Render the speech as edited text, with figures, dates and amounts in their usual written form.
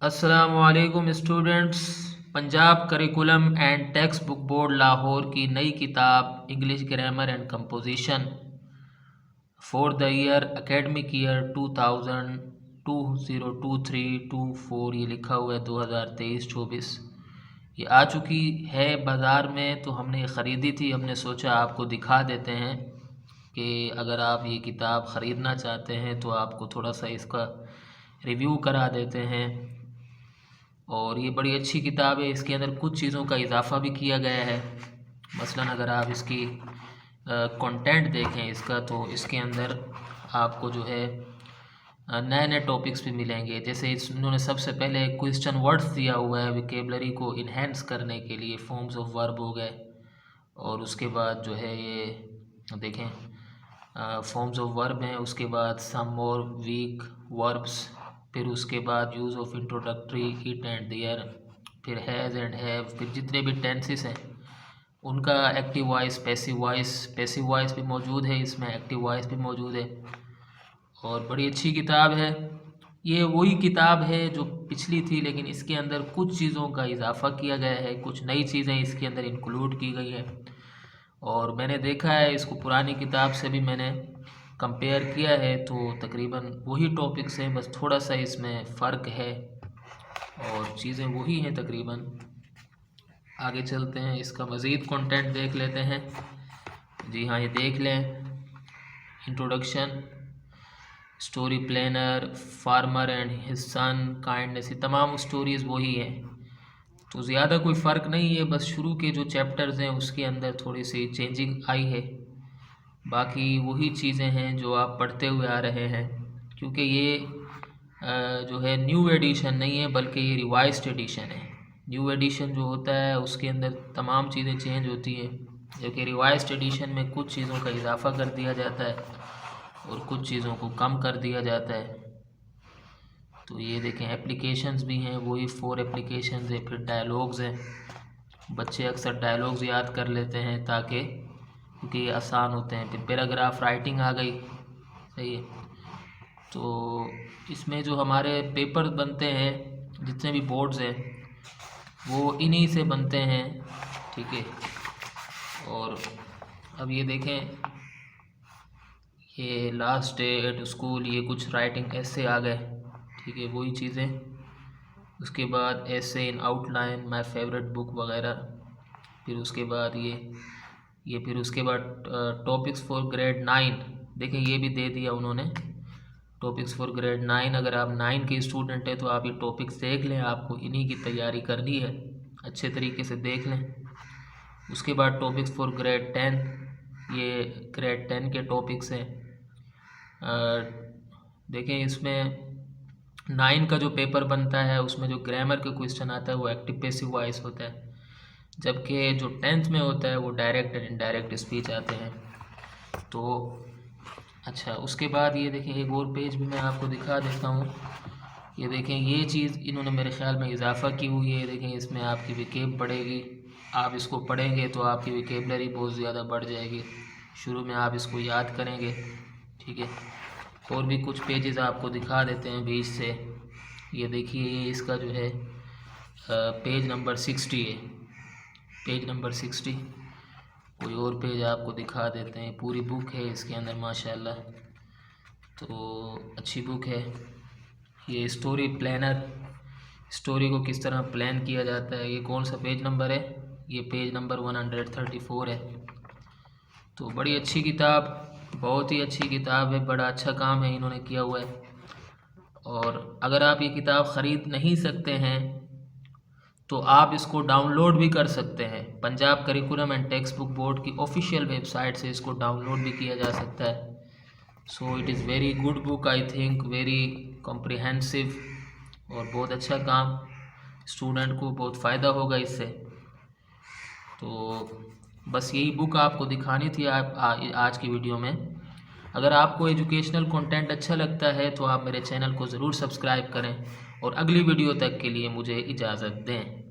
अस्सलामुअलैकुम students. Punjab curriculum and text book board Lahore की नई किताब English grammar and composition for the year academic year 2023-24 ये लिखा हुआ है 2023-24 ये आ चुकी है बाज़ार में। तो हमने ये ख़रीदी थी, हमने सोचा आपको दिखा देते हैं कि अगर आप ये किताब ख़रीदना चाहते हैं तो आपको थोड़ा सा इसका रिव्यू करा देते हैं। और ये बड़ी अच्छी किताब है, इसके अंदर कुछ चीज़ों का इजाफ़ा भी किया गया है। मसलन अगर आप इसकी कंटेंट देखें इसका, तो इसके अंदर आपको जो है नए नए टॉपिक्स भी मिलेंगे। जैसे इन्होंने सबसे पहले क्वेश्चन वर्ड्स दिया हुआ है विकेबलरी को इन्हेंस करने के लिए, फॉर्म्स ऑफ वर्ब हो गए। और उसके बाद जो है ये देखें फॉर्म्स ऑफ वर्ब हैं, उसके बाद सम मोर वीक वर्ब्स, फिर उसके बाद use of introductory it and there, फिर हैज़ एंड हैव, फिर जितने भी टेंसेस हैं उनका एक्टिव वॉइस, पैसिव वॉइस भी मौजूद है इसमें, एक्टिव वॉइस भी मौजूद है। और बड़ी अच्छी किताब है। ये वही किताब है जो पिछली थी, लेकिन इसके अंदर कुछ चीज़ों का इजाफ़ा किया गया है, कुछ नई चीज़ें इसके अंदर इंक्लूड की गई हैं। और मैंने देखा है इसको पुरानी किताब से भी मैंने कंपेयर किया है, तो तकरीबन वही टॉपिक्स हैं, बस थोड़ा सा इसमें फ़र्क है और चीज़ें वही हैं तकरीबन। आगे चलते हैं, इसका मज़ीद कंटेंट देख लेते हैं। जी हाँ, ये देख लें। Introduction, story planner, farmer and his son, kindness, ये तमाम स्टोरीज़ वही हैं। तो ज़्यादा कोई फ़र्क नहीं है, बस शुरू के जो चैप्टर्स हैं उसके अंदर थोड़ी सी चेंजिंग आई है। बाकी वही चीज़ें हैं जो आप पढ़ते हुए आ रहे हैं, क्योंकि ये जो है न्यू एडिशन नहीं है बल्कि ये रिवाइज्ड एडिशन है। न्यू एडिशन जो होता है उसके अंदर तमाम चीज़ें चेंज होती हैं, जबकि रिवाइज्ड एडिशन में कुछ चीज़ों का इजाफ़ा कर दिया जाता है और कुछ चीज़ों को कम कर दिया जाता है। तो ये देखें, एप्लीकेशंस भी हैं, वही 4 एप्लीकेशंस हैं। फिर डायलॉग्स हैं, बच्चे अक्सर डायलॉग्स याद कर लेते हैं ताकि, क्योंकि ये आसान होते हैं। फिर पैराग्राफ राइटिंग आ गई, सही है। तो इसमें जो हमारे पेपर बनते हैं, जितने भी बोर्ड्स हैं वो इन्हीं से बनते हैं, ठीक है। और अब ये देखें, ये लास्ट डे एट स्कूल, ये कुछ राइटिंग ऐसे आ गए, ठीक है, वही चीज़ें। उसके बाद ऐसे इन आउटलाइन, माय फेवरेट बुक वगैरह। फिर उसके बाद ये फिर उसके बाद टॉपिक्स फॉर ग्रेड 9, देखें ये भी दे दिया उन्होंने, टॉपिक्स फॉर ग्रेड 9। अगर आप 9 के स्टूडेंट हैं तो आप ये टॉपिक्स देख लें, आपको इन्हीं की तैयारी करनी है, अच्छे तरीके से देख लें। उसके बाद टॉपिक्स फॉर ग्रेड 10, ये ग्रेड 10 के टॉपिक्स हैं। देखें इसमें 9 का जो पेपर बनता है उसमें जो ग्रामर का क्वेश्चन आता है वो एक्टिव पैसिव वॉइस होता है, जबकि जो 10th में होता है वो डायरेक्ट एंड इनडायरेक्ट स्पीच आते हैं। तो अच्छा, उसके बाद ये देखें, एक और पेज भी मैं आपको दिखा देता हूँ। ये देखें, ये चीज़ इन्होंने मेरे ख्याल में इजाफ़ा की हुई है। देखें इसमें आपकी विकेब बढ़ेगी, आप इसको पढ़ेंगे तो आपकी विकेबलरी बहुत ज़्यादा बढ़ जाएगी। शुरू में आप इसको याद करेंगे, ठीक है। और भी कुछ पेजेस आपको दिखा देते हैं बीच से। ये देखिए, ये इसका जो है पेज नंबर 60 है, पेज नंबर 60। कोई और पेज आपको दिखा देते हैं, पूरी बुक है इसके अंदर माशाल्लाह, तो अच्छी बुक है। ये स्टोरी प्लानर, स्टोरी को किस तरह प्लान किया जाता है, ये कौन सा पेज नंबर है, ये पेज नंबर 134 है। तो बड़ी अच्छी किताब, बहुत ही अच्छी किताब है, बड़ा अच्छा काम है इन्होंने किया हुआ है। और अगर आप ये किताब ख़रीद नहीं सकते हैं तो आप इसको डाउनलोड भी कर सकते हैं। Punjab curriculum and text book board की ऑफिशियल वेबसाइट से इसको डाउनलोड भी किया जा सकता है। So it is very good book, I think very comprehensive, और बहुत अच्छा काम, स्टूडेंट को बहुत फ़ायदा होगा इससे। तो बस यही बुक आपको दिखानी थी आज की वीडियो में। अगर आपको एजुकेशनल कंटेंट अच्छा लगता है तो आप मेरे चैनल को ज़रूर सब्सक्राइब करें और अगली वीडियो तक के लिए मुझे इजाज़त दें।